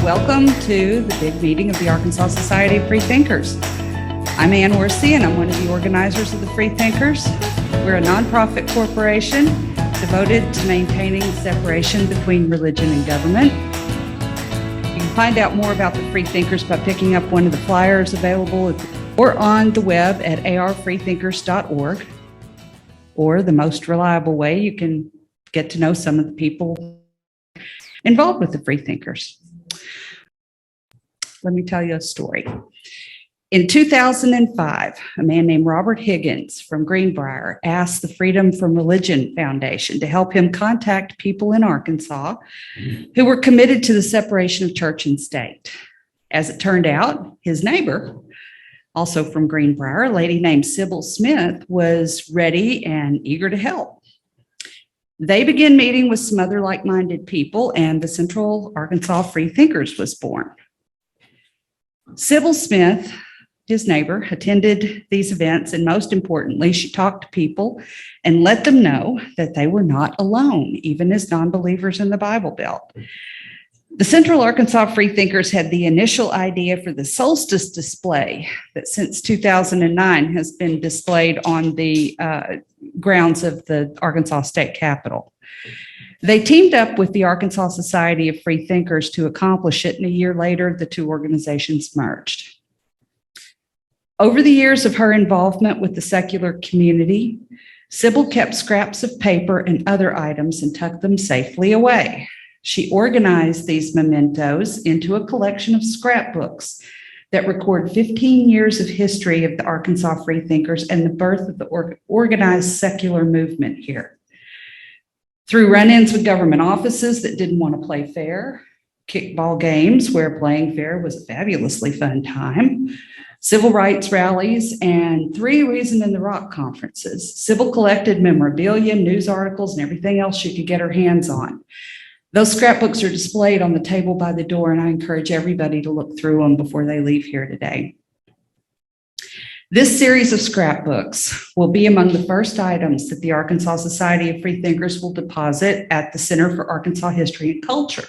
Welcome to the big meeting of the Arkansas Society of Free Thinkers. I'm Ann Horsey, and I'm one of the organizers of the Free Thinkers. We're a nonprofit corporation devoted to maintaining separation between religion and government. You can find out more about the Free Thinkers by picking up one of the flyers available or on the web at arfreethinkers.org. Or the most reliable way you can get to know some of the people involved with the Free Thinkers. Let me tell you a story. In 2005, a man named Robert Higgins from Greenbrier asked the Freedom from Religion Foundation to help him contact people in Arkansas who were committed to the separation of church and state. As it turned out, his neighbor, also from Greenbrier, a lady named Sybil Smith, was ready and eager to help. They began meeting with some other like-minded people, and the Central Arkansas Free Thinkers was born. Sybil Smith, his neighbor, attended these events, and most importantly, she talked to people and let them know that they were not alone, even as non-believers in the Bible Belt. The Central Arkansas Free Thinkers had the initial idea for the solstice display that since 2009 has been displayed on the grounds of the Arkansas State Capitol. They teamed up with the Arkansas Society of Free Thinkers to accomplish it, and a year later, the two organizations merged. Over the years of her involvement with the secular community, Sybil kept scraps of paper and other items and tucked them safely away. She organized these mementos into a collection of scrapbooks that record 15 years of history of the Arkansas Free Thinkers and the birth of the organized secular movement here. Through run-ins with government offices that didn't want to play fair, kickball games where playing fair was a fabulously fun time, civil rights rallies, and 3 Reason in the Rock conferences, Sybil collected memorabilia, news articles, and everything else she could get her hands on. Those scrapbooks are displayed on the table by the door, and I encourage everybody to look through them before they leave here today. This series of scrapbooks will be among the first items that the Arkansas Society of Free Thinkers will deposit at the Center for Arkansas History and Culture,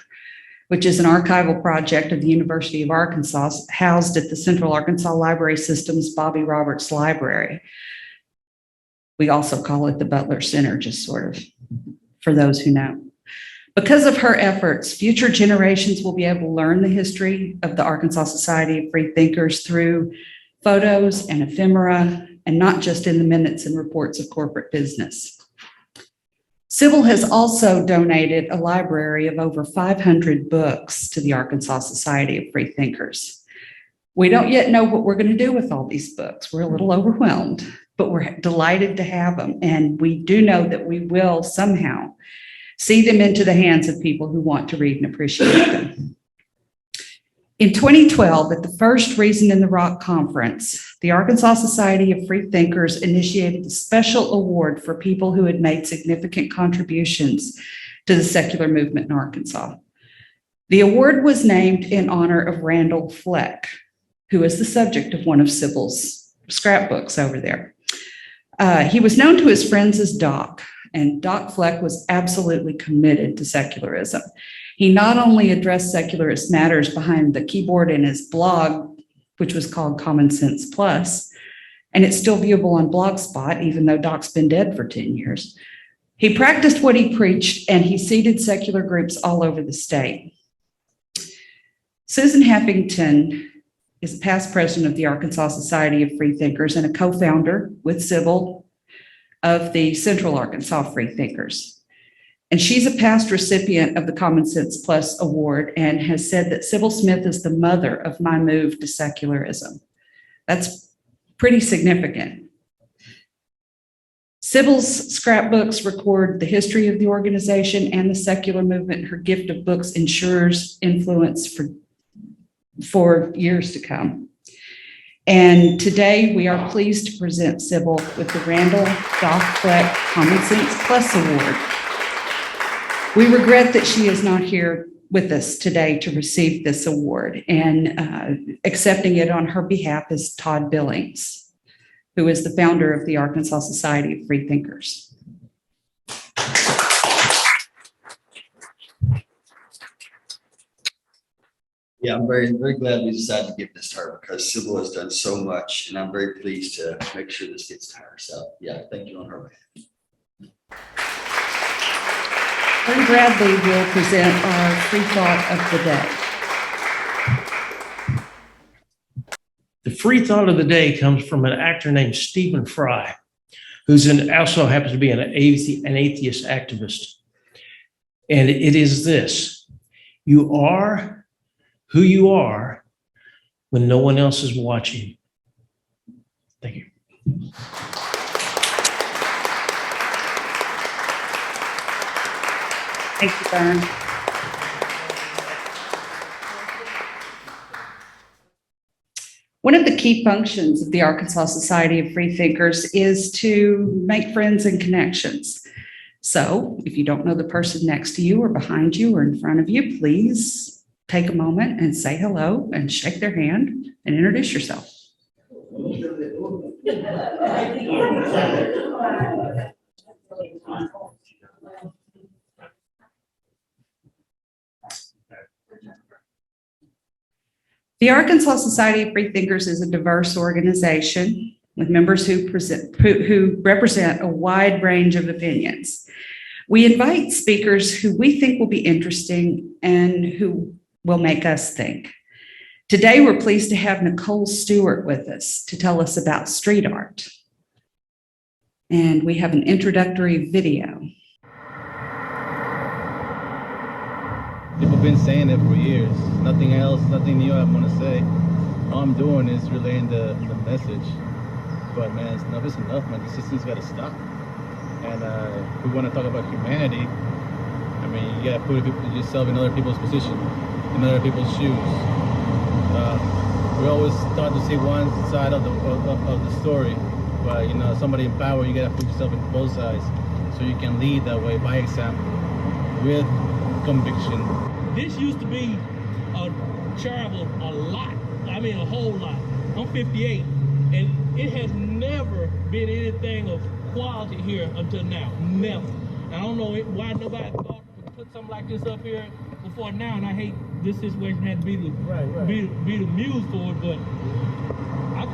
which is an archival project of the University of Arkansas housed at the Central Arkansas Library System's Bobby Roberts Library. We also call it the Butler Center, just sort of for those who know. Because of her efforts, future generations will be able to learn the history of the Arkansas Society of Free Thinkers through photos and ephemera, and not just in the minutes and reports of corporate business. Sybil has also donated a library of over 500 books to the Arkansas Society of Free Thinkers. We don't yet know what we're going to do with all these books. We're a little overwhelmed, but we're delighted to have them. And we do know that we will somehow see them into the hands of people who want to read and appreciate them. In 2012, at the first Reason in the Rock conference, the Arkansas Society of Free Thinkers initiated a special award for people who had made significant contributions to the secular movement in Arkansas. The award was named in honor of Randall Fleck, who is the subject of one of Sybil's scrapbooks over there. He was known to his friends as Doc, and Doc Fleck was absolutely committed to secularism. He not only addressed secularist matters behind the keyboard in his blog, which was called Common Sense Plus, and it's still viewable on Blogspot, even though Doc's been dead for 10 years. He practiced what he preached, and he seeded secular groups all over the state. Susan Heffington is past president of the Arkansas Society of Free Thinkers and a co-founder with Sybil of the Central Arkansas Free Thinkers. And she's a past recipient of the Common Sense Plus Award and has said that Sybil Smith is the mother of my move to secularism. That's pretty significant. Sybil's scrapbooks record the history of the organization and the secular movement. Her gift of books ensures influence for years to come. And today we are pleased to present Sybil with the Randall Doc Fleck Common Sense Plus Award. We regret that she is not here with us today to receive this award, and accepting it on her behalf is Todd Billings, who is the founder of the Arkansas Society of Free Thinkers. Yeah, I'm very, very glad we decided to give this to her because Sybil has done so much, and I'm very pleased to make sure this gets to her. So, yeah, thank you on her behalf. Vern Bradley will present our free thought of the day. The free thought of the day comes from an actor named Stephen Fry, who's also happens to be an atheist activist. And it is this: you are who you are when no one else is watching. Thank you. Thank you, Vern. One of the key functions of the Arkansas Society of Free Thinkers is to make friends and connections. So if you don't know the person next to you or behind you or in front of you, please take a moment and say hello and shake their hand and introduce yourself. The Arkansas Society of Free Thinkers is a diverse organization with members who represent a wide range of opinions. We invite speakers who we think will be interesting and who will make us think. Today, we're pleased to have Nicole Stewart with us to tell us about street art. And we have an introductory video. People have been saying it for years. Nothing else, nothing new I want to say. All I'm doing is relaying the message. But man, enough is enough, man. The system's got to stop. And if we want to talk about humanity, I mean, you got to put yourself in other people's position, in other people's shoes. We always start to see one side of the story, but you know, somebody in power, you got to put yourself in both sides, so you can lead that way by example, with conviction. This used to be a travel a lot. I mean, a whole lot. I'm 58, and it has never been anything of quality here until now. Never. I don't know why nobody thought to put something like this up here before now, and I hate this situation had to be the be the muse for it, but I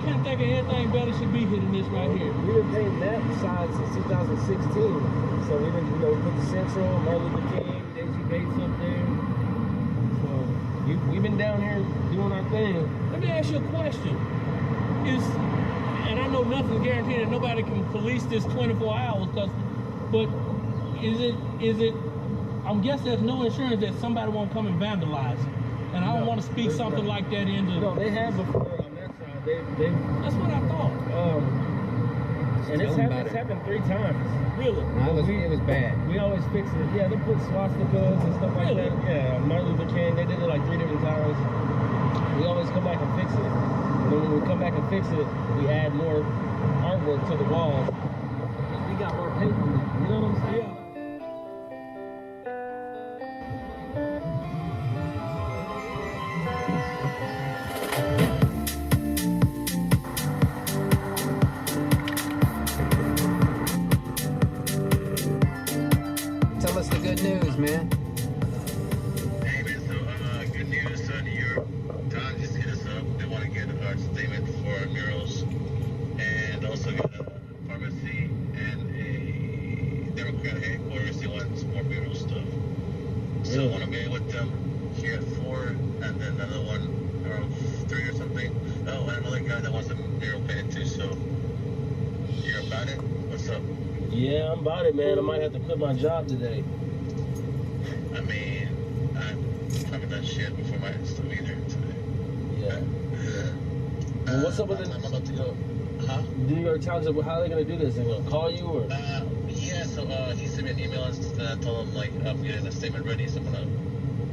can't think of anything better should be here than this right here. We've been painting that side since 2016. So we've been, put the Central, Martin Luther King, Daisy Bates up there. So we've been down here doing our thing. Let me ask you a question. And I know nothing's guaranteed and nobody can police this 24 hours, but is it, I guess there's no insurance that somebody won't come and vandalize it. And I don't want to speak something like that into... No, they have before on that side. That's what I thought. And it's happened 3 times. Really? It was bad. We always fix it. Yeah, they put swastikas and stuff like that. Yeah, Martin Luther King, they did it like 3 different times. We always come back and fix it. And then when we come back and fix it, we add more artwork to the walls. We got more paint. You know what I'm saying? Tell us the good news, man. Hey man, so good news. New York Times just hit us up. They want to get an art statement for Murals, and also get a pharmacy and a Democrat headquarters. They want some more mural stuff. So I want to meet with them here at 4, and then another one around 3 or something. Oh, and another guy that wants a mural painted too. So you're about it? What's up? Yeah, I'm about it, man. I might have to quit my job today. I mean, I haven't done shit before my stuff either today. Yeah. Well, what's up with I'm about to go. Huh? New York Times? How are they gonna do this? They gonna call you or? Yeah. So he sent me an email and told him like I'm getting a statement ready. So I'm gonna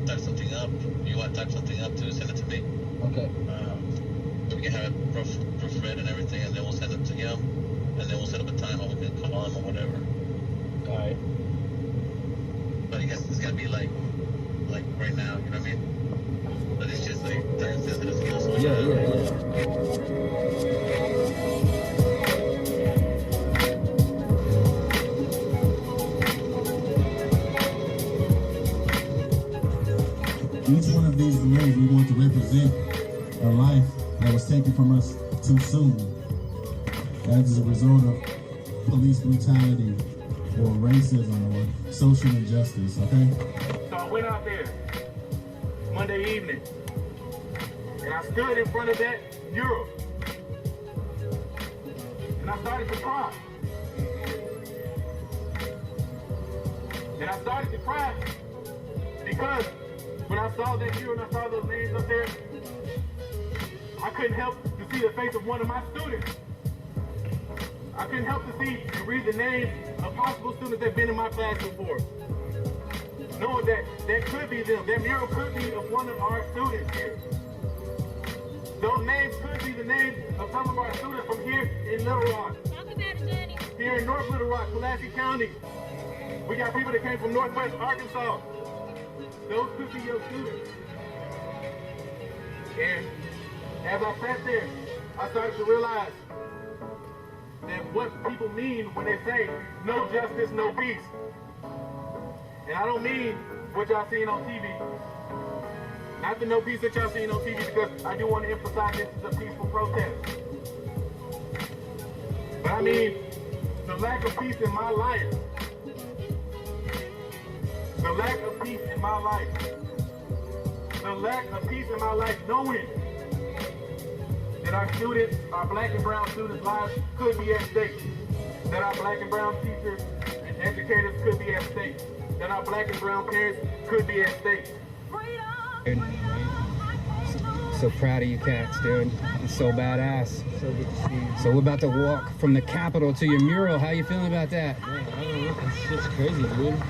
type something up. You want to type something up to send it to me? Okay. We can have it proofread and everything, and then we'll send it to him, and then we'll set up a time when we can call him or whatever. All right. But I guess it's gotta be like right now. You know what I mean? But it's just like time sensitive skills. So Yeah. Each one of these May represent a life that was taken from us too soon. That is a result of police brutality or racism or social injustice, okay? So I went out there Monday evening and I stood in front of that mural and I started to cry. And I started to cry because when I saw that mural and I saw those names up there, I couldn't help to see the face of one of my students. I couldn't help to see and read the names of possible students that have been in my class before. Knowing that that could be them. That mural could be of one of our students here. Those names could be the names of some of our students from here in Little Rock. Talk about it, Johnny. Here in North Little Rock, Pulaski County. We got people that came from Northwest Arkansas. Those could be your students. And as I sat there, I started to realize that what people mean when they say no justice, no peace. And I don't mean what y'all seen on TV. Not the no peace that y'all seen on TV, because I do want to emphasize this is a peaceful protest. But I mean the lack of peace in my life. The lack of peace in my life. The lack of peace in my life, knowing that our students, our black and brown students' lives could be at stake. That our black and brown teachers and educators could be at stake. That our black and brown parents could be at stake. So proud of you cats, dude. It's so badass. So good to see you. So we're about to walk from the Capitol to your mural. How you feeling about that? Yeah, I don't know. It's just crazy, dude.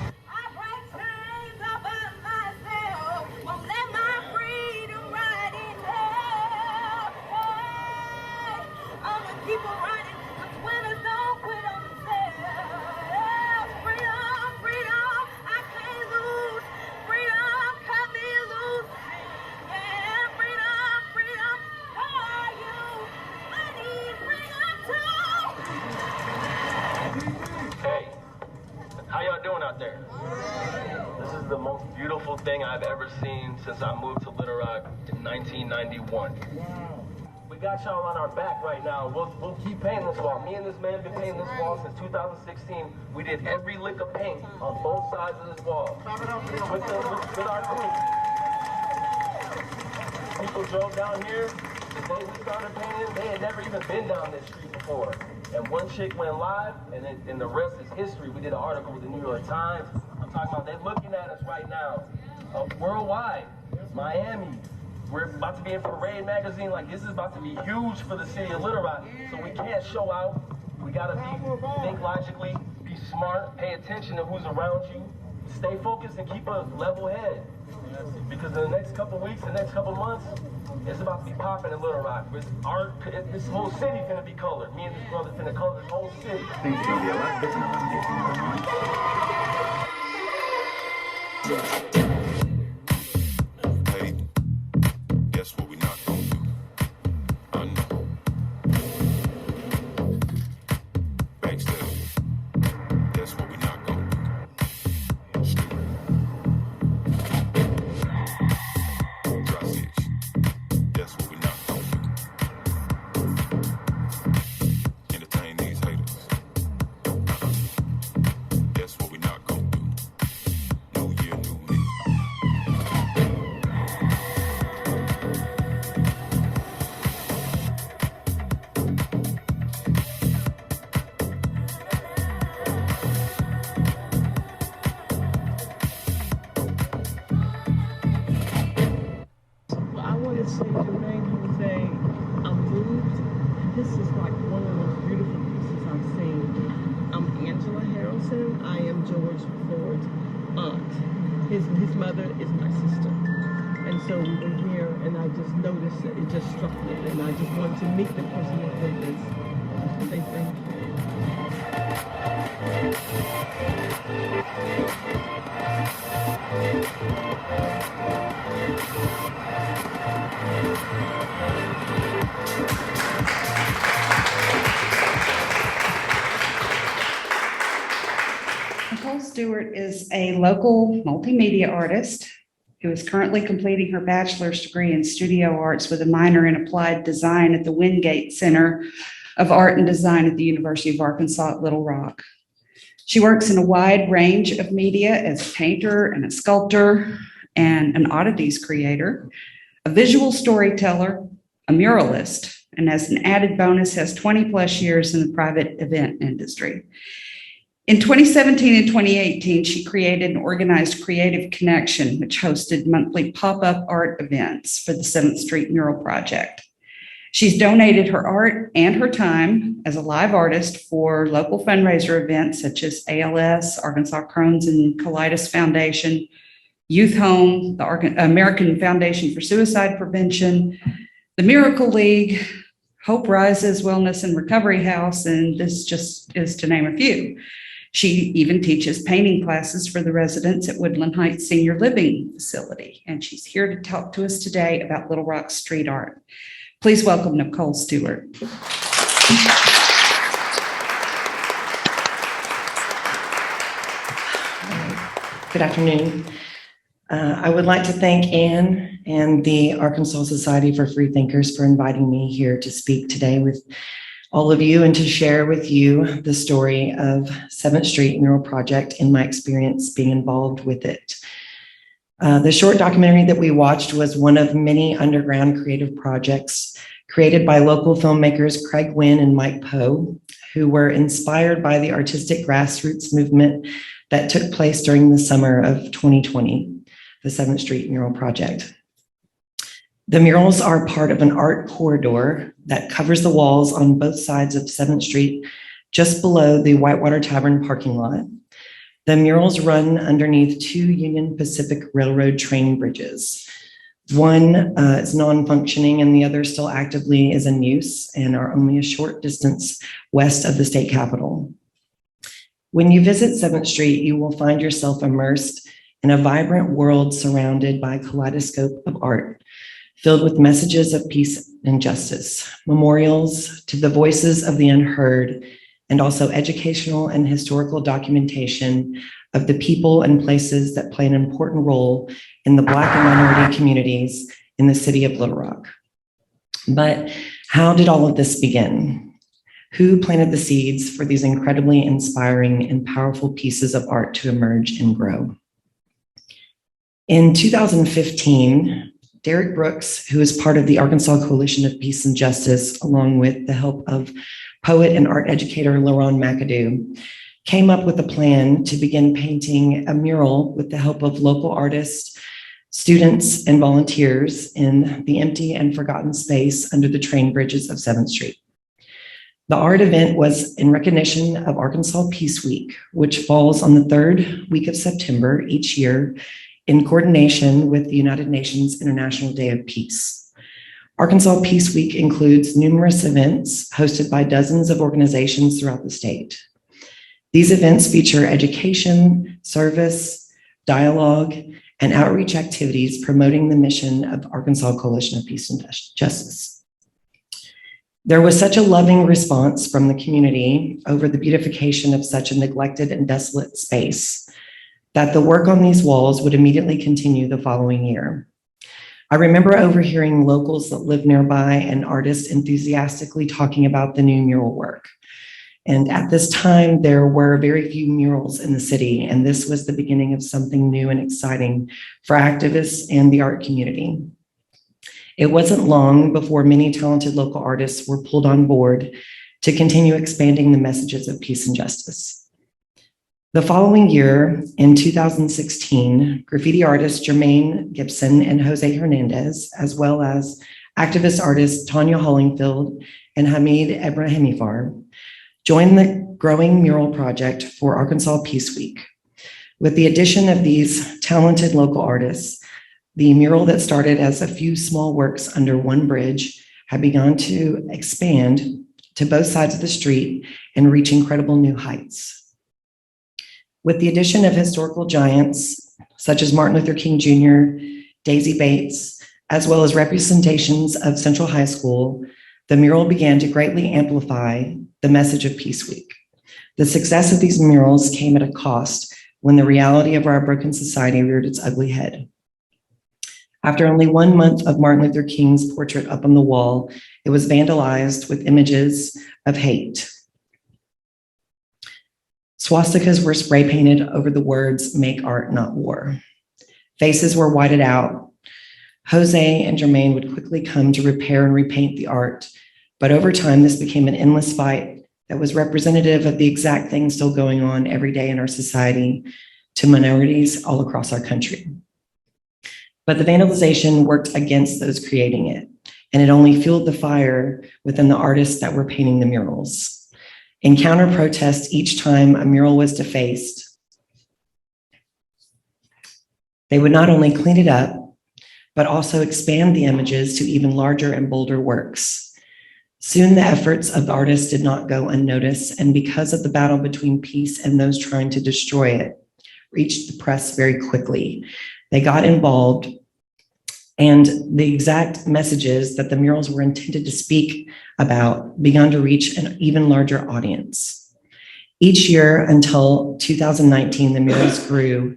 Hey, how y'all doing out there? This is the most beautiful thing I've ever seen since I moved to Little Rock in 1991. We got y'all on our back right now. We'll keep painting this wall. Me and this man have been painting this wall since 2016. We did every lick of paint on both sides of this wall with our group. People drove down here the day we started painting. They had never even been down this street before. And one chick went live, and the rest is history. We did an article with the New York Times. I'm talking about they're looking at us right now. Worldwide, Miami. We're about to be in Parade magazine. Like, this is about to be huge for the city of Little Rock. So we can't show out. We gotta think logically, be smart, pay attention to who's around you, stay focused, and keep a level head. Because in the next couple weeks, the next couple months, it's about to be popping in Little Rock. This whole city's gonna be colored. Me and this brother's gonna color this whole city. Things are gonna be a lot different. Hey, guess what we not gonna do? I know. Backstage. Guess what we not gonna do? Stupid. Dry stitch. Guess what we not gonna do? Entertain these haters. Guess what we not gonna do? New year, new me. Well, I want to say, Jermaine, you were saying, I'm moved. This is like one of the most beautiful pieces I've seen. I'm Angela Harrelson. I am George Floyd's aunt. His mother is my sister. And so we were here, and I just noticed that it just struck me. And I just wanted to meet the person who did this. Say thank you. Nicole Stewart is a local multimedia artist who is currently completing her bachelor's degree in studio arts with a minor in applied design at the Wingate Center of Art and Design at the University of Arkansas at Little Rock. She works in a wide range of media as a painter and a sculptor and an oddities creator, a visual storyteller, a muralist, and as an added bonus has 20 plus years in the private event industry. In 2017 and 2018, she created and organized Creative Connection, which hosted monthly pop-up art events for the 7th Street Mural Project. She's donated her art and her time as a live artist for local fundraiser events such as ALS, Arkansas Crohn's and Colitis Foundation, Youth Home, the American Foundation for Suicide Prevention, the Miracle League, Hope Rises Wellness and Recovery House, and this just is to name a few. She even teaches painting classes for the residents at Woodland Heights Senior Living Facility, and she's here to talk to us today about Little Rock street art. Please welcome Nicole Stewart. Good afternoon. I would like to thank Anne and the Arkansas Society for Free Thinkers for inviting me here to speak today with all of you and to share with you the story of 7th Street Mural Project and my experience being involved with it. The short documentary that we watched was one of many underground creative projects created by local filmmakers Craig Wynn and Mike Poe, who were inspired by the artistic grassroots movement that took place during the summer of 2020, the 7th Street Mural Project. The murals are part of an art corridor that covers the walls on both sides of 7th Street, just below the Whitewater Tavern parking lot. The murals run underneath 2 Union Pacific Railroad train bridges. One is non-functioning and the other still actively is in use and are only a short distance west of the state capitol. When you visit 7th Street, you will find yourself immersed in a vibrant world surrounded by a kaleidoscope of art, filled with messages of peace and justice, memorials to the voices of the unheard, and also educational and historical documentation of the people and places that play an important role in the Black and minority communities in the city of Little Rock. But how did all of this begin? Who planted the seeds for these incredibly inspiring and powerful pieces of art to emerge and grow? In 2015, Derek Brooks, who is part of the Arkansas Coalition of Peace and Justice, along with the help of poet and art educator LaRon McAdoo, came up with a plan to begin painting a mural with the help of local artists, students, and volunteers in the empty and forgotten space under the train bridges of 7th Street. The art event was in recognition of Arkansas Peace Week, which falls on the 3rd week of September each year in coordination with the United Nations International Day of Peace. Arkansas Peace Week includes numerous events hosted by dozens of organizations throughout the state. These events feature education, service, dialogue, and outreach activities promoting the mission of Arkansas Coalition of Peace and Justice. There was such a loving response from the community over the beautification of such a neglected and desolate space that the work on these walls would immediately continue the following year. I remember overhearing locals that live nearby and artists enthusiastically talking about the new mural work. And at this time, there were very few murals in the city, and this was the beginning of something new and exciting for activists and the art community. It wasn't long before many talented local artists were pulled on board to continue expanding the messages of peace and justice. The following year, in 2016, graffiti artist Jermaine Gibson and Jose Hernandez, as well as activist artists Tanya Hollingfield and Hamid Ebrahimifar, joined the growing mural project for Arkansas Peace Week. With the addition of these talented local artists, the mural that started as a few small works under one bridge had begun to expand to both sides of the street and reach incredible new heights. With the addition of historical giants such as Martin Luther King Jr., Daisy Bates, as well as representations of Central High School, the mural began to greatly amplify the message of Peace Week. The success of these murals came at a cost when the reality of our broken society reared its ugly head. After only 1 month of Martin Luther King's portrait up on the wall, it was vandalized with images of hate. Swastikas were spray painted over the words, "Make art, not war." Faces were whited out. Jose and Jermaine would quickly come to repair and repaint the art, but over time, this became an endless fight that was representative of the exact thing still going on every day in our society to minorities all across our country. But the vandalization worked against those creating it, and it only fueled the fire within the artists that were painting the murals. In counter protest, each time a mural was defaced, they would not only clean it up, but also expand the images to even larger and bolder works. Soon the efforts of the artists did not go unnoticed, and because of the battle between peace and those trying to destroy it, reached the press very quickly. They got involved, and the exact messages that the murals were intended to speak about began to reach an even larger audience. Each year until 2019, the murals grew,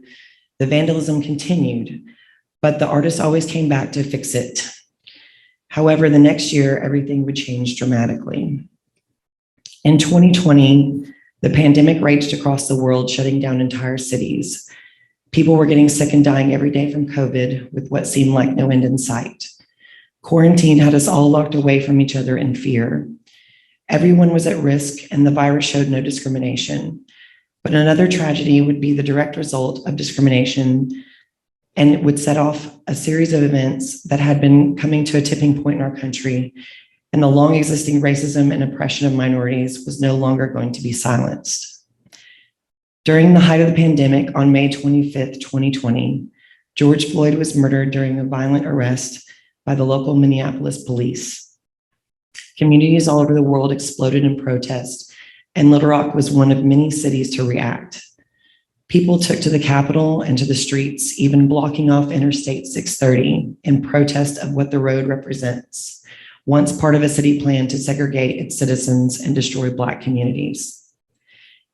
the vandalism continued, but the artists always came back to fix it. However, the next year, everything would change dramatically. In 2020, the pandemic raged across the world, shutting down entire cities. People were getting sick and dying every day from COVID with what seemed like no end in sight. Quarantine had us all locked away from each other in fear. Everyone was at risk and the virus showed no discrimination. But another tragedy would be the direct result of discrimination, and it would set off a series of events that had been coming to a tipping point in our country, and the long existing racism and oppression of minorities was no longer going to be silenced. During the height of the pandemic, on May 25th, 2020, George Floyd was murdered during a violent arrest by the local Minneapolis police. Communities all over the world exploded in protest, and Little Rock was one of many cities to react. People took to the Capitol and to the streets, even blocking off Interstate 630 in protest of what the road represents, once part of a city plan to segregate its citizens and destroy Black communities.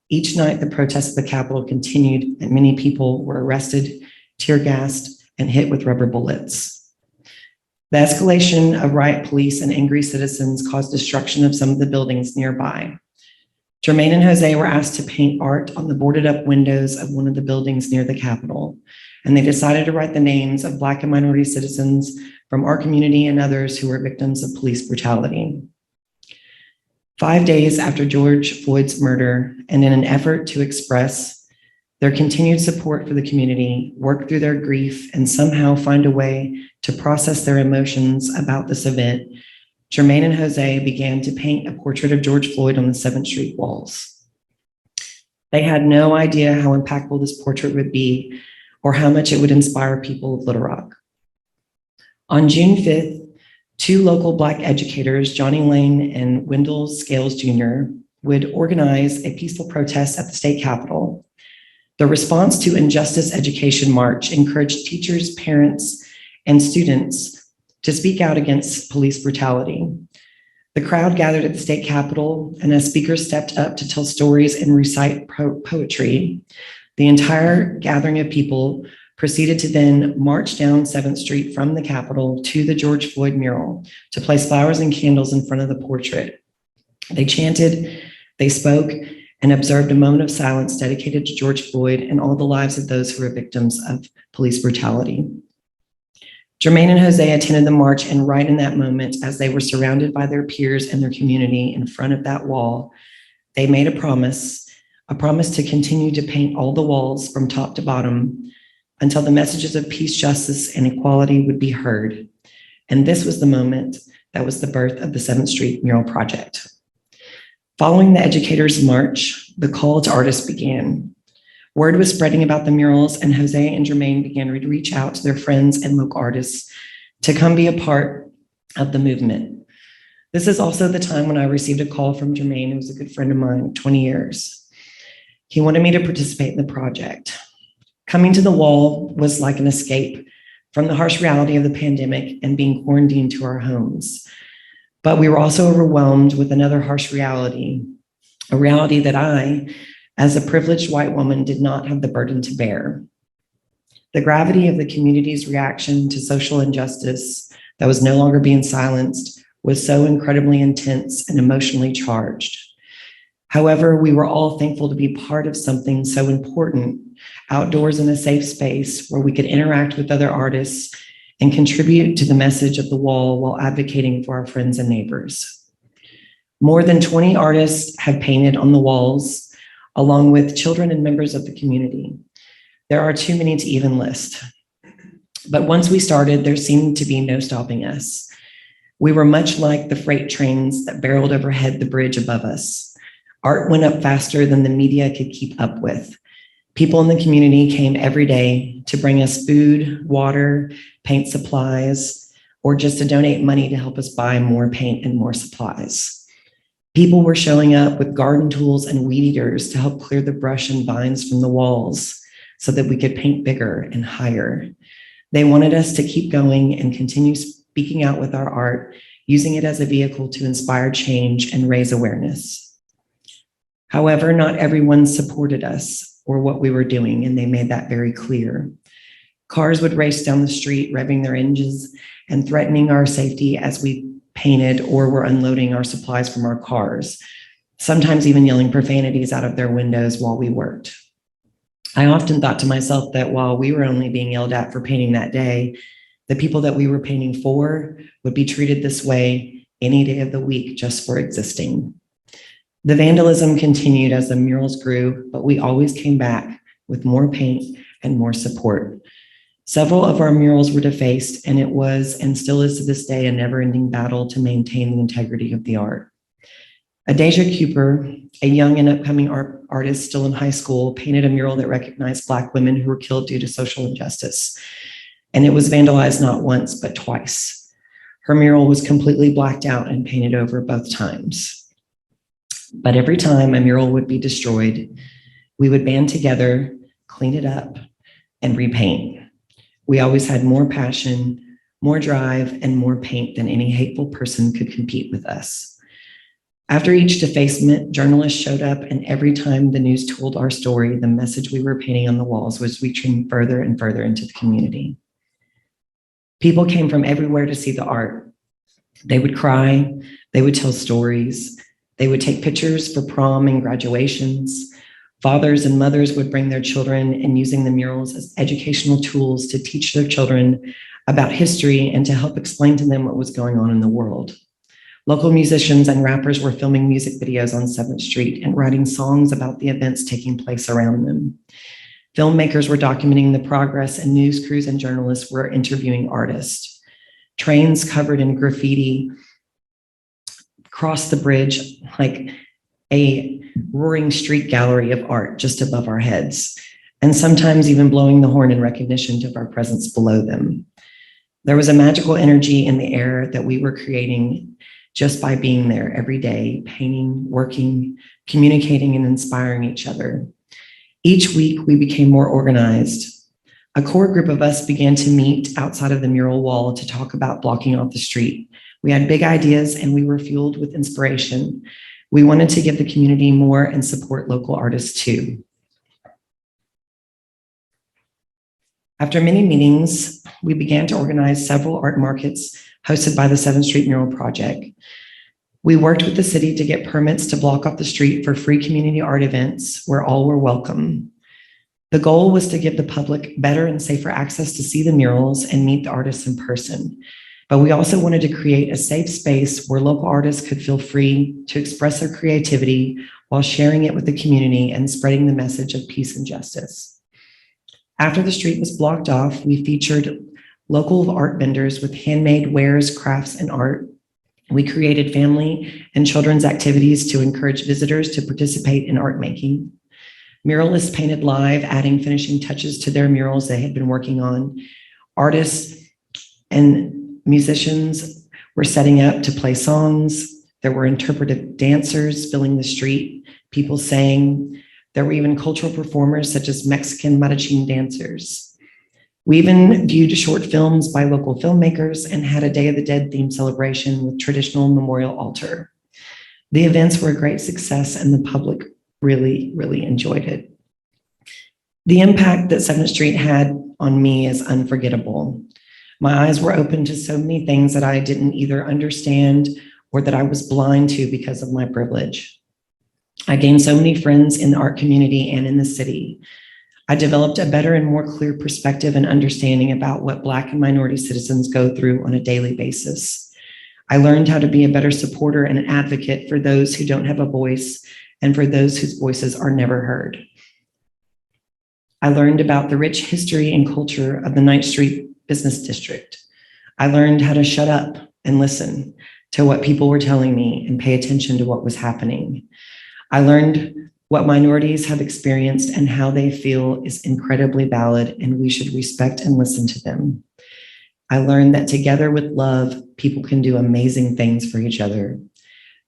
Each night, the protests at the Capitol continued, and many people were arrested, tear gassed, and hit with rubber bullets. The escalation of riot police and angry citizens caused destruction of some of the buildings nearby. Jermaine and Jose were asked to paint art on the boarded up windows of one of the buildings near the Capitol, and they decided to write the names of Black and minority citizens from our community and others who were victims of police brutality. 5 days after George Floyd's murder, and in an effort to express their continued support for the community, work through their grief, and somehow find a way to process their emotions about this event, Jermaine and Jose began to paint a portrait of George Floyd on the 7th Street walls. They had no idea how impactful this portrait would be or how much it would inspire people of Little Rock. On June 5th, 2 local Black educators, Johnny Lane and Wendell Scales Jr., would organize a peaceful protest at the state capitol. The response to Injustice Education March encouraged teachers, parents, and students to speak out against police brutality. The crowd gathered at the state capitol, and as speakers stepped up to tell stories and recite poetry, the entire gathering of people proceeded to then march down 7th Street from the Capitol to the George Floyd mural to place flowers and candles in front of the portrait. They chanted, they spoke, and observed a moment of silence dedicated to George Floyd and all the lives of those who were victims of police brutality. Jermaine and Jose attended the march, and right in that moment, as they were surrounded by their peers and their community in front of that wall, they made a promise to continue to paint all the walls from top to bottom until the messages of peace, justice, and equality would be heard. And this was the moment that was the birth of the 7th Street Mural Project. Following the educators' march, the call to artists began. Word was spreading about the murals, and Jose and Jermaine began to reach out to their friends and local artists to come be a part of the movement. This is also the time when I received a call from Jermaine, who was a good friend of mine, 20 years. He wanted me to participate in the project. Coming to the wall was like an escape from the harsh reality of the pandemic and being quarantined to our homes. But we were also overwhelmed with another harsh reality, a reality that I, as a privileged white woman, did not have the burden to bear. The gravity of the community's reaction to social injustice that was no longer being silenced was so incredibly intense and emotionally charged. However, we were all thankful to be part of something so important, outdoors in a safe space where we could interact with other artists and contribute to the message of the wall while advocating for our friends and neighbors. More than 20 artists have painted on the walls, along with children and members of the community. There are too many to even list. But once we started, there seemed to be no stopping us. We were much like the freight trains that barreled overhead the bridge above us. Art went up faster than the media could keep up with. People in the community came every day to bring us food, water, paint supplies, or just to donate money to help us buy more paint and more supplies. People were showing up with garden tools and weed eaters to help clear the brush and vines from the walls so that we could paint bigger and higher. They wanted us to keep going and continue speaking out with our art, using it as a vehicle to inspire change and raise awareness. However, not everyone supported us or what we were doing, and they made that very clear. Cars would race down the street, revving their engines and threatening our safety as we painted or were unloading our supplies from our cars, sometimes even yelling profanities out of their windows while we worked. I often thought to myself that while we were only being yelled at for painting that day, the people that we were painting for would be treated this way any day of the week just for existing. The vandalism continued as the murals grew, but we always came back with more paint and more support. Several of our murals were defaced, and it was and still is to this day a never-ending battle to maintain the integrity of the art. Adasia Cooper, a young and upcoming artist still in high school, painted a mural that recognized Black women who were killed due to social injustice. And it was vandalized not once, but twice. Her mural was completely blacked out and painted over both times. But every time a mural would be destroyed, we would band together, clean it up, and repaint. We always had more passion, more drive, and more paint than any hateful person could compete with us. After each defacement, journalists showed up, and every time the news told our story, the message we were painting on the walls was reaching further and further into the community. People came from everywhere to see the art. They would cry, they would tell stories, they would take pictures for prom and graduations. Fathers and mothers would bring their children and using the murals as educational tools to teach their children about history and to help explain to them what was going on in the world. Local musicians and rappers were filming music videos on 7th Street and writing songs about the events taking place around them. Filmmakers were documenting the progress, and news crews and journalists were interviewing artists. Trains covered in graffiti crossed the bridge like a roaring street gallery of art just above our heads, and sometimes even blowing the horn in recognition of our presence below them. There was a magical energy in the air that we were creating just by being there every day, painting, working, communicating, and inspiring each other. Each week, we became more organized. A core group of us began to meet outside of the mural wall to talk about blocking off the street. We had big ideas, and we were fueled with inspiration. We wanted to give the community more and support local artists too. After many meetings, we began to organize several art markets hosted by the 7th Street Mural Project. We worked with the city to get permits to block off the street for free community art events where all were welcome. The goal was to give the public better and safer access to see the murals and meet the artists in person. But we also wanted to create a safe space where local artists could feel free to express their creativity while sharing it with the community and spreading the message of peace and justice. After the street was blocked off, we featured local art vendors with handmade wares, crafts, and art. We created family and children's activities to encourage visitors to participate in art making. Muralists painted live, adding finishing touches to their murals they had been working on. Artists and musicians were setting up to play songs. There were interpretive dancers filling the street. People sang. There were even cultural performers such as Mexican mariachi dancers. We even viewed short films by local filmmakers and had a Day of the Dead themed celebration with traditional memorial altar. The events were a great success, and the public really, really enjoyed it. The impact that 7th Street had on me as unforgettable. My eyes were open to so many things that I didn't either understand or that I was blind to because of my privilege. I gained so many friends in the art community and in the city. I developed a better and more clear perspective and understanding about what Black and minority citizens go through on a daily basis. I learned how to be a better supporter and an advocate for those who don't have a voice and for those whose voices are never heard. I learned about the rich history and culture of the 9th Street Business District. I learned how to shut up and listen to what people were telling me and pay attention to what was happening. I learned what minorities have experienced and how they feel is incredibly valid, and we should respect and listen to them. I learned that together with love, people can do amazing things for each other.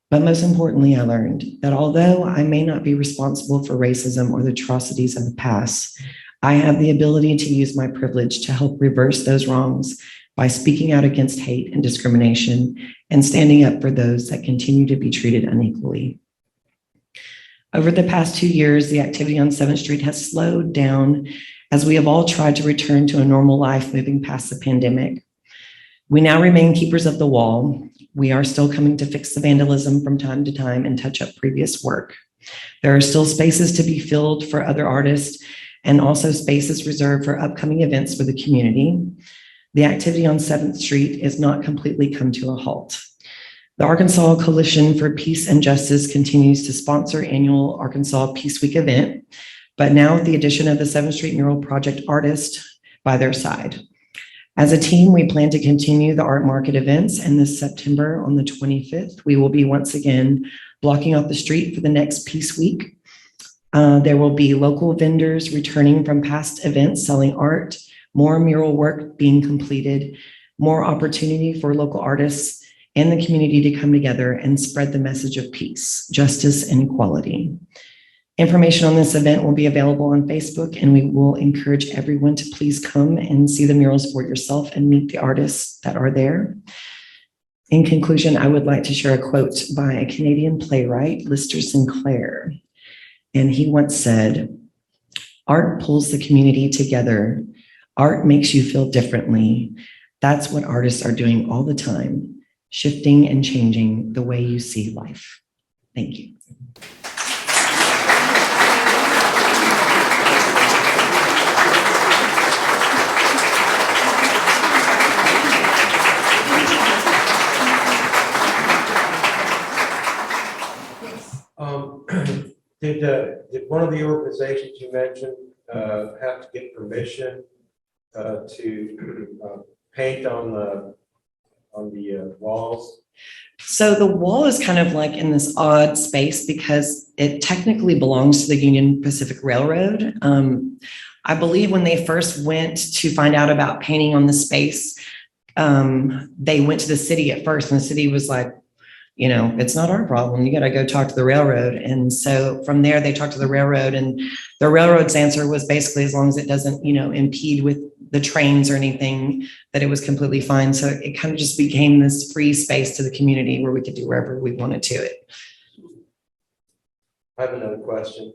But most importantly, I learned that although I may not be responsible for racism or the atrocities of the past, I have the ability to use my privilege to help reverse those wrongs by speaking out against hate and discrimination and standing up for those that continue to be treated unequally. Over the past 2 years, the activity on 7th Street has slowed down as we have all tried to return to a normal life moving past the pandemic. We now remain keepers of the wall. We are still coming to fix the vandalism from time to time and touch up previous work. There are still spaces to be filled for other artists and also spaces reserved for upcoming events for the community. The activity on 7th Street is not completely come to a halt. The Arkansas Coalition for Peace and Justice continues to sponsor annual Arkansas Peace Week event, but now with the addition of the 7th Street Mural Project artist by their side. As a team, we plan to continue the art market events, and this September on the 25th, we will be once again blocking off the street for the next Peace Week. There will be local vendors returning from past events selling art, more mural work being completed, more opportunity for local artists and the community to come together and spread the message of peace, justice, and equality. Information on this event will be available on Facebook, and we will encourage everyone to please come and see the murals for yourself and meet the artists that are there. In conclusion, I would like to share a quote by a Canadian playwright, Lister Sinclair. And he once said, "Art pulls the community together. Art makes you feel differently. That's what artists are doing all the time, shifting and changing the way you see life." Thank you. Did one of the organizations you mentioned have to get permission to paint on the walls? So the wall is kind of like in this odd space because it technically belongs to the Union Pacific Railroad. I believe when they first went to find out about painting on the space, they went to the city at first, and the city was like, you know, it's not our problem. You got to go talk to the railroad. And so from there, they talked to the railroad, and the railroad's answer was basically, as long as it doesn't, you know, impede with the trains or anything, that it was completely fine. So it kind of just became this free space to the community where we could do wherever we wanted to it. I have another question.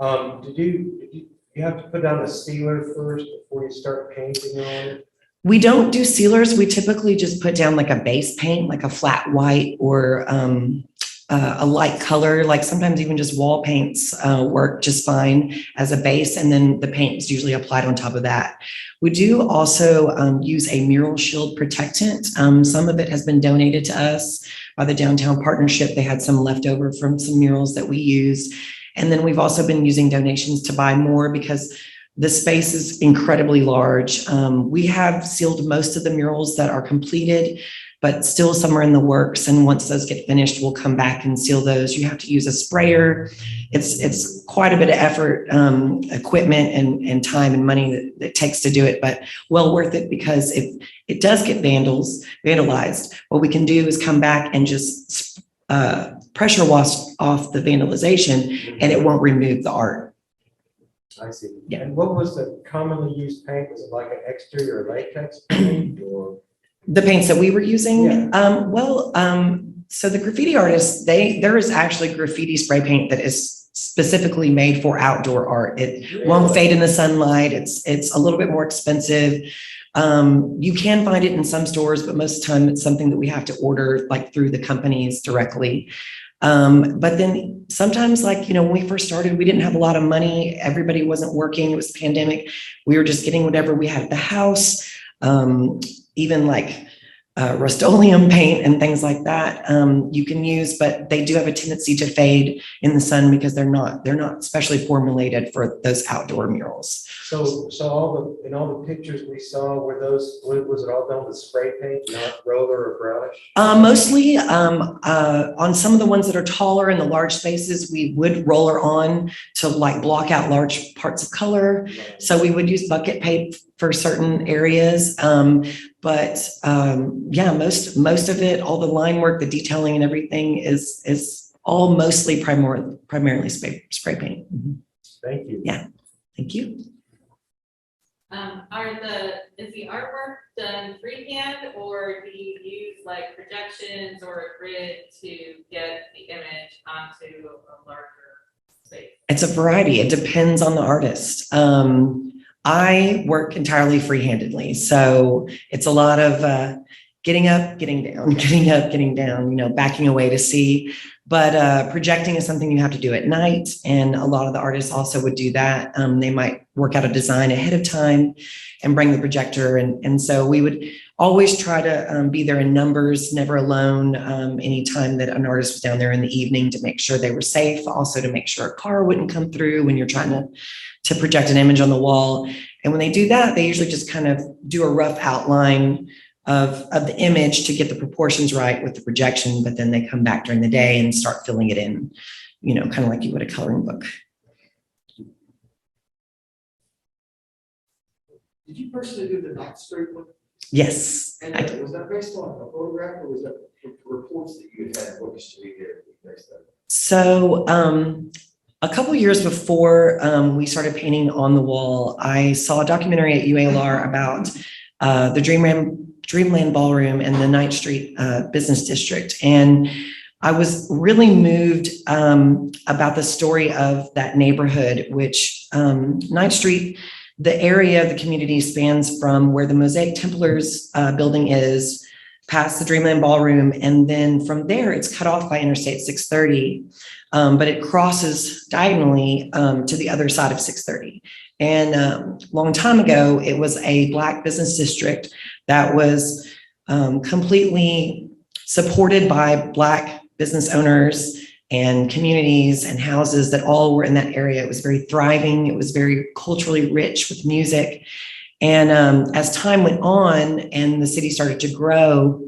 Did you have to put down a sealer first before you start painting on it? We don't do sealers. We typically just put down like a base paint, like a flat white or a light color. Like sometimes even just wall paints work just fine as a base, and then the paint is usually applied on top of that. We do also use a mural shield protectant. Some of it has been donated to us by the Downtown Partnership. They had some left over from some murals that we used. And then we've also been using donations to buy more because the space is incredibly large. We have sealed most of the murals that are completed, but still some are in the works. And once those get finished, we'll come back and seal those. You have to use a sprayer. It's quite a bit of effort, equipment and time and money that it takes to do it, but well worth it, because if it does get vandalized, what we can do is come back and just pressure wash off the vandalization, and it won't remove the art. I see. Yeah. And what was the commonly used paint? Was it like an exterior latex paint or? The paints that we were using? Yeah. So the graffiti artists, there is actually graffiti spray paint that is specifically made for outdoor art. It won't fade in the sunlight. It's a little bit more expensive. You can find it in some stores, but most of the time it's something that we have to order like through the companies directly. But then sometimes, like, you know, when we first started, we didn't have a lot of money. Everybody wasn't working. It was the pandemic. We were just getting whatever we had at the house. Even like Rust-Oleum paint and things like that you can use, but they do have a tendency to fade in the sun because they're not specially formulated for those outdoor murals. So in all the pictures we saw, was it all done with spray paint, not roller or brush? Mostly on some of the ones that are taller in the large spaces, we would roller on to like block out large parts of color. So we would use bucket paint for certain areas. Yeah, most of it, all the line work, the detailing and everything is all mostly primarily spray paint. Thank you. Yeah, thank you. Is the artwork done freehand, or do you use like projections or a grid to get the image onto a larger space? It's a variety. It depends on the artist. I work entirely free-handedly, so it's a lot of getting up, getting down, getting up, getting down, you know, backing away to see. But projecting is something you have to do at night, and a lot of the artists also would do that. They might work out a design ahead of time and bring the projector, and so we would always try to be there in numbers, never alone. Anytime that an artist was down there in the evening, to make sure they were safe, also to make sure a car wouldn't come through when you're trying to project an image on the wall. And when they do that, they usually just kind of do a rough outline of the image to get the proportions right with the projection, but then they come back during the day and start filling it in, you know, kind of like you would a coloring book. Did you personally do the night street one? Yes. And was that based on a photograph, or was that reports that you had witnessed to be there? So a couple years before we started painting on the wall, I saw a documentary at UALR about the Dreamland Ballroom and the Ninth Street Business District. And I was really moved about the story of that neighborhood, which Ninth Street, the area of the community spans from where the Mosaic Templars building is, past the Dreamland Ballroom, and then from there it's cut off by Interstate 630, but it crosses diagonally to the other side of 630. And a long time ago, it was a Black business district that was completely supported by Black business owners and communities and houses that all were in that area. It was very thriving. It was very culturally rich with music. And as time went on and the city started to grow,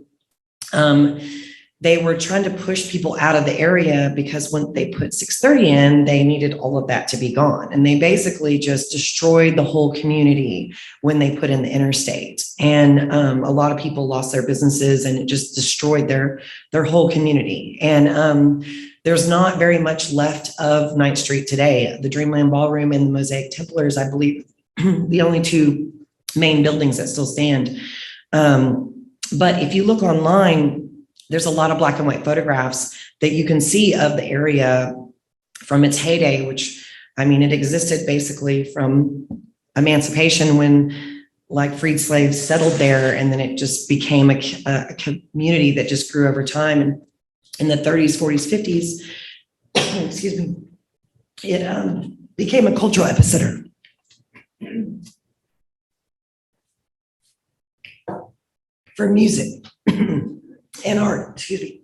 they were trying to push people out of the area because when they put 630 in, they needed all of that to be gone. And they basically just destroyed the whole community when they put in the interstate. And a lot of people lost their businesses, and it just destroyed their whole community. And there's not very much left of Ninth Street today. The Dreamland Ballroom and the Mosaic Templars, I believe, the only two main buildings that still stand. But if you look online, there's a lot of black and white photographs that you can see of the area from its heyday, which, I mean, it existed basically from emancipation when like freed slaves settled there, and then it just became a community that just grew over time. And in the 30s, 40s, 50s, excuse me, it became a cultural epicenter. For music and art, excuse me.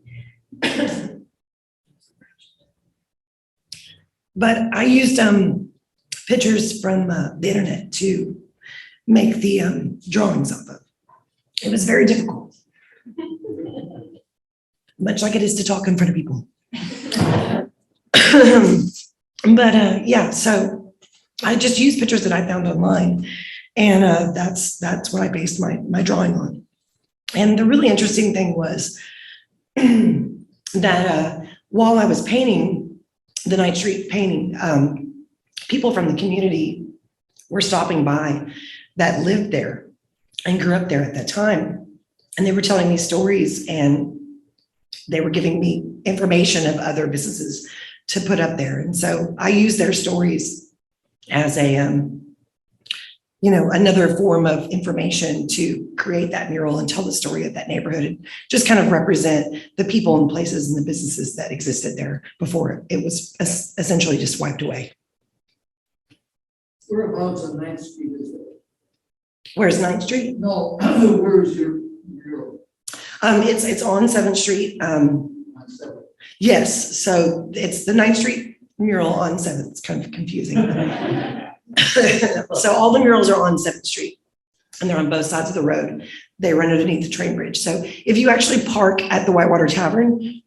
But I used pictures from the internet to make the drawings off of. It was very difficult, much like it is to talk in front of people. But yeah, so I just used pictures that I found online, and that's what I based my drawing on. And the really interesting thing was that while I was painting the Ninth Street painting, people from the community were stopping by that lived there and grew up there at that time. And they were telling me stories, and they were giving me information of other businesses to put up there. And so I use their stories as a, another form of information to create that mural and tell the story of that neighborhood and just kind of represent the people and places and the businesses that existed there before it was essentially just wiped away. Whereabouts on 9th Street is it? Where's 9th Street? No, where's your mural? It's on 7th Street. On 7th. Yes, so it's the 9th Street mural on 7th. It's kind of confusing. So all the murals are on 7th Street and they're on both sides of the road. They run underneath the train bridge. So if you actually park at the Whitewater Tavern,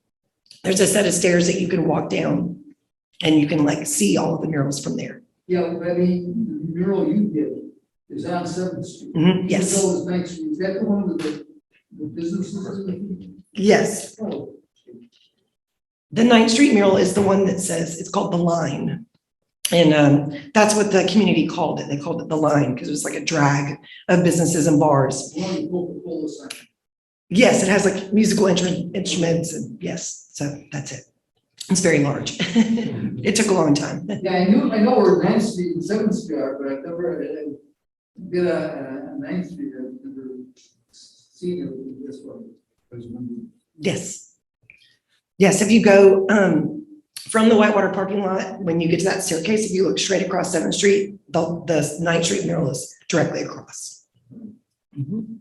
there's a set of stairs that you can walk down and you can like see all of the murals from there. Yeah, but I mean, the mural you did is on 7th Street. Yes. So is 9th Street. Is that the one with the businesses? Yes. Oh. The 9th Street mural is the one that says, it's called The Line. And that's what the community called it. They called it The Line because it was like a drag of businesses and bars. One Coca-Cola sign. Yes, it has like musical instruments and yes, so that's it. It's very large. It took a long time. Yeah, I know where 9th Street and 7th Street are, but I've never did a 9th Street. I've never seen it this one. Yes. Yes, if you go from the Whitewater parking lot, when you get to that staircase, if you look straight across 7th Street, the 9th Street mural is directly across. Mm-hmm.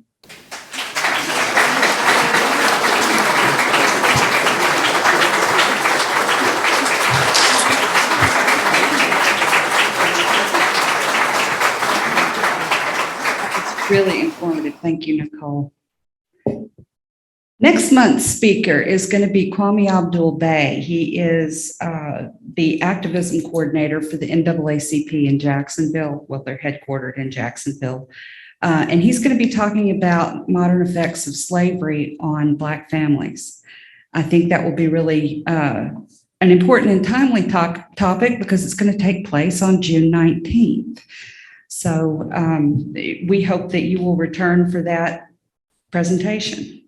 Really informative. Thank you, Nicole. Next month's speaker is going to be Kwame Abdul-Bey. He is the activism coordinator for the NAACP in Jacksonville. Well, they're headquartered in Jacksonville. And he's going to be talking about modern effects of slavery on Black families. I think that will be really an important and timely topic because it's going to take place on June 19th. So we hope that you will return for that presentation.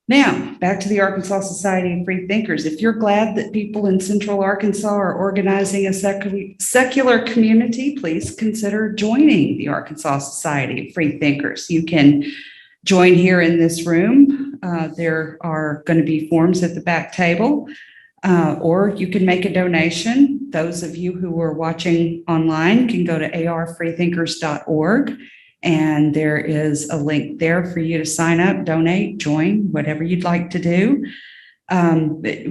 Now, back to the Arkansas Society of Free Thinkers. If you're glad that people in Central Arkansas are organizing a secular community, please consider joining the Arkansas Society of Free Thinkers. You can join here in this room. There are going to be forms at the back table, or you can make a donation. Those of you who are watching online can go to arfreethinkers.org. And there is a link there for you to sign up, donate, join, whatever you'd like to do.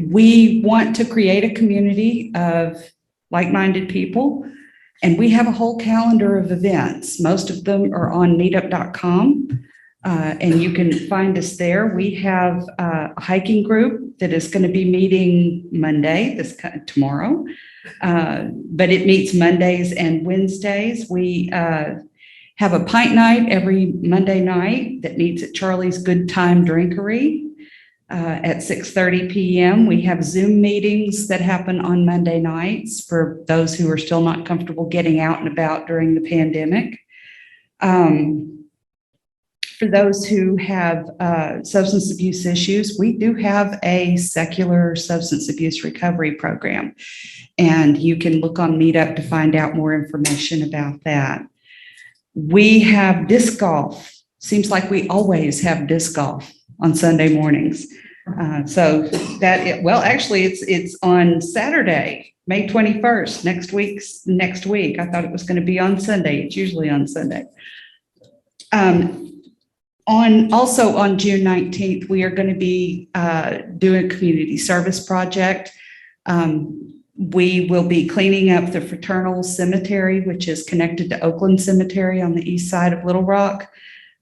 We want to create a community of like-minded people, and we have a whole calendar of events. Most of them are on meetup.com, and you can find us there. We have a hiking group that is going to be meeting Monday, tomorrow, but it meets Mondays and Wednesdays. We have a pint night every Monday night that meets at Charlie's Good Time Drinkery at 6:30 p.m. We have Zoom meetings that happen on Monday nights for those who are still not comfortable getting out and about during the pandemic. For those who have substance abuse issues, we do have a secular substance abuse recovery program, and you can look on Meetup to find out more information about that. We have disc golf. Seems like we always have disc golf on Sunday mornings. Actually, it's on Saturday, May 21st, next week. I thought it was going to be on Sunday. It's usually on Sunday. Also on June 19th, we are going to be doing a community service project. We will be cleaning up the Fraternal Cemetery, which is connected to Oakland Cemetery on the east side of Little Rock.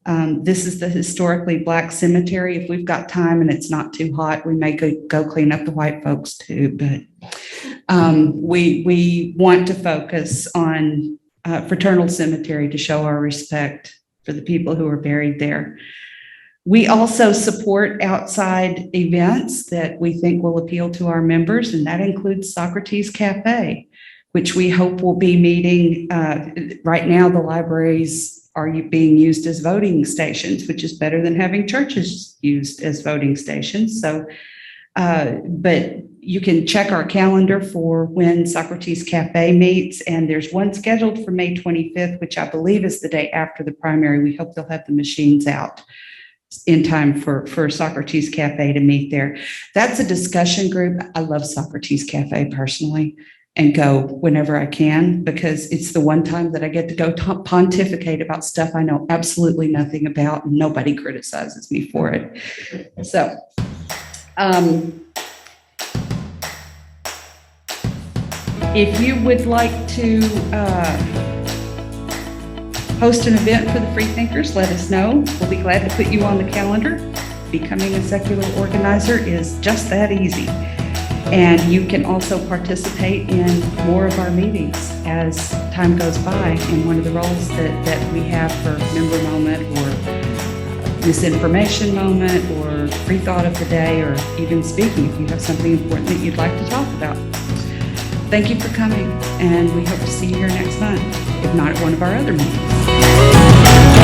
This is the historically Black cemetery. If we've got time and it's not too hot, we may go clean up the white folks too. But we want to focus on Fraternal Cemetery to show our respect for the people who are buried there. We also support outside events that we think will appeal to our members, and that includes Socrates Cafe, which we hope will be meeting. Right now, the library's are being used as voting stations, which is better than having churches used as voting stations. So, but you can check our calendar for when Socrates Cafe meets, and there's one scheduled for May 25th, which I believe is the day after the primary. We hope they'll have the machines out in time for Socrates Cafe to meet there. That's a discussion group. I love Socrates Cafe personally, and go whenever I can, because it's the one time that I get to go pontificate about stuff I know absolutely nothing about, and nobody criticizes me for it. So, if you would like to host an event for the Freethinkers, let us know. We'll be glad to put you on the calendar. Becoming a secular organizer is just that easy. And you can also participate in more of our meetings as time goes by. And one of the roles that we have for member moment or misinformation moment or free thought of the day, or even speaking if you have something important that you'd like to talk about. Thank you for coming, and we hope to see you here next month, if not at one of our other meetings.